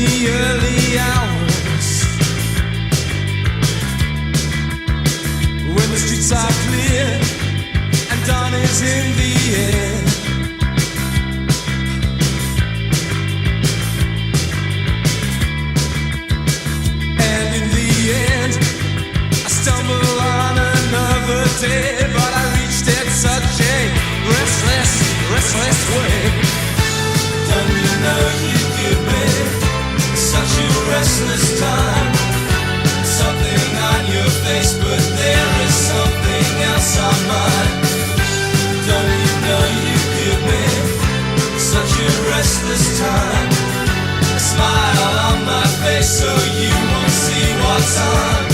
the early hours, when the streets are clear and dawn is in the air. And in the end, I stumble on another day, but I reached it such a restless way. Don't you know you give me such a restless time? Something on your face, but there is something else on mine. Don't you know you give me such a restless time? A smile on my face so you won't see what's on.